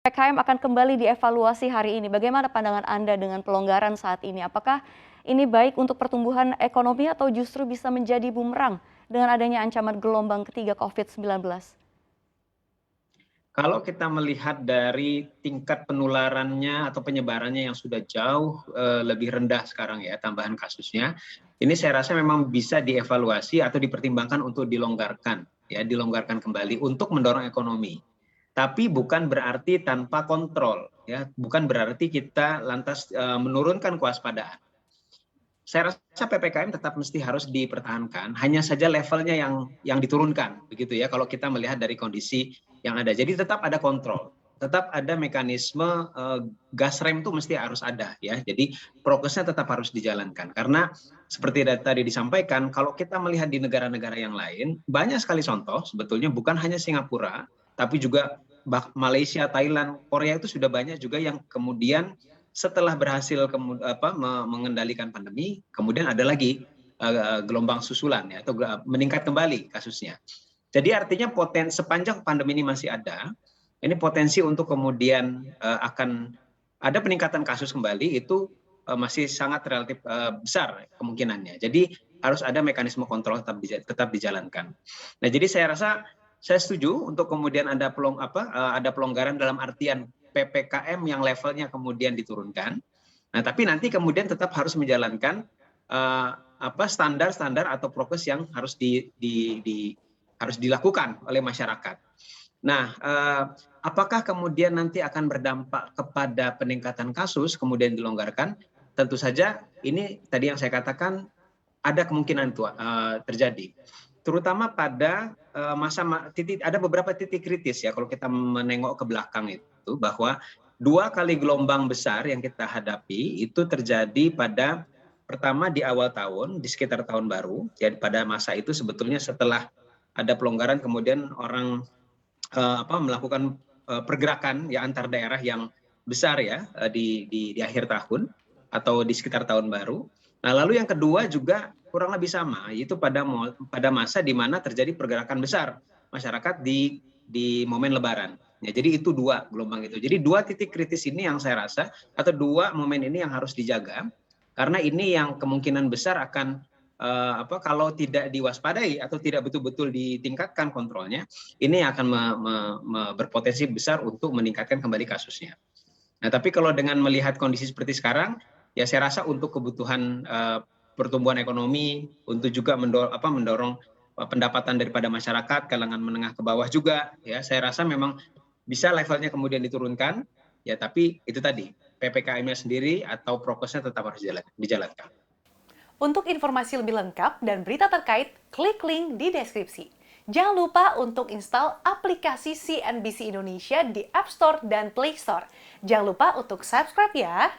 PPKM akan kembali dievaluasi hari ini. Bagaimana pandangan Anda dengan pelonggaran saat ini? Apakah ini baik untuk pertumbuhan ekonomi atau justru bisa menjadi bumerang dengan adanya ancaman gelombang ketiga COVID-19? Kalau kita melihat dari tingkat penularannya atau penyebarannya yang sudah jauh lebih rendah sekarang ya tambahan kasusnya, ini saya rasa memang bisa dievaluasi atau dipertimbangkan untuk dilonggarkan ya, dilonggarkan kembali untuk mendorong ekonomi. Tapi bukan berarti tanpa kontrol ya, bukan berarti kita lantas menurunkan kewaspadaan. Saya rasa PPKM tetap mesti harus dipertahankan, hanya saja levelnya yang diturunkan, begitu ya. Kalau kita melihat dari kondisi yang ada, jadi tetap ada kontrol, tetap ada mekanisme gas rem itu mesti harus ada ya. Jadi prokesnya tetap harus dijalankan, karena seperti tadi disampaikan, kalau kita melihat di negara-negara yang lain, banyak sekali contoh sebetulnya bukan hanya Singapura, tapi juga Malaysia, Thailand, Korea itu sudah banyak juga yang kemudian setelah berhasil mengendalikan pandemi, kemudian ada lagi gelombang susulan ya, atau meningkat kembali kasusnya. Jadi artinya sepanjang pandemi ini masih ada, ini potensi untuk kemudian akan ada peningkatan kasus kembali itu masih sangat relatif besar kemungkinannya. Jadi harus ada mekanisme kontrol tetap dijalankan. Nah, jadi saya rasa saya setuju untuk kemudian ada pelonggaran dalam artian PPKM yang levelnya kemudian diturunkan. Nah, tapi nanti kemudian tetap harus menjalankan standar-standar atau prokes yang harus harus dilakukan oleh masyarakat. Nah, apakah kemudian nanti akan berdampak kepada peningkatan kasus kemudian dilonggarkan? Tentu saja ini tadi yang saya katakan ada kemungkinan itu terjadi. Terutama pada ada beberapa titik kritis ya kalau kita menengok ke belakang itu, bahwa 2 kali gelombang besar yang kita hadapi itu terjadi pada pertama di awal tahun, di sekitar tahun baru. Jadi pada masa itu sebetulnya setelah ada pelonggaran kemudian orang melakukan pergerakan ya antar daerah yang besar ya di akhir tahun atau di sekitar tahun baru. Nah, lalu yang kedua juga kurang lebih sama, yaitu pada masa di mana terjadi pergerakan besar masyarakat di momen Lebaran. Ya, jadi itu 2 gelombang itu. Jadi 2 titik kritis ini yang saya rasa, atau 2 momen ini yang harus dijaga, karena ini yang kemungkinan besar akan kalau tidak diwaspadai atau tidak betul-betul ditingkatkan kontrolnya, ini akan berpotensi besar untuk meningkatkan kembali kasusnya. Nah, tapi kalau dengan melihat kondisi seperti sekarang, ya saya rasa untuk kebutuhan pertumbuhan ekonomi, untuk juga mendorong pendapatan daripada masyarakat, kalangan menengah ke bawah juga, ya saya rasa memang bisa levelnya kemudian diturunkan, ya tapi itu tadi, PPKM-nya sendiri atau prokesnya tetap harus dijalankan. Untuk informasi lebih lengkap dan berita terkait, klik link di deskripsi. Jangan lupa untuk install aplikasi CNBC Indonesia di App Store dan Play Store. Jangan lupa untuk subscribe ya!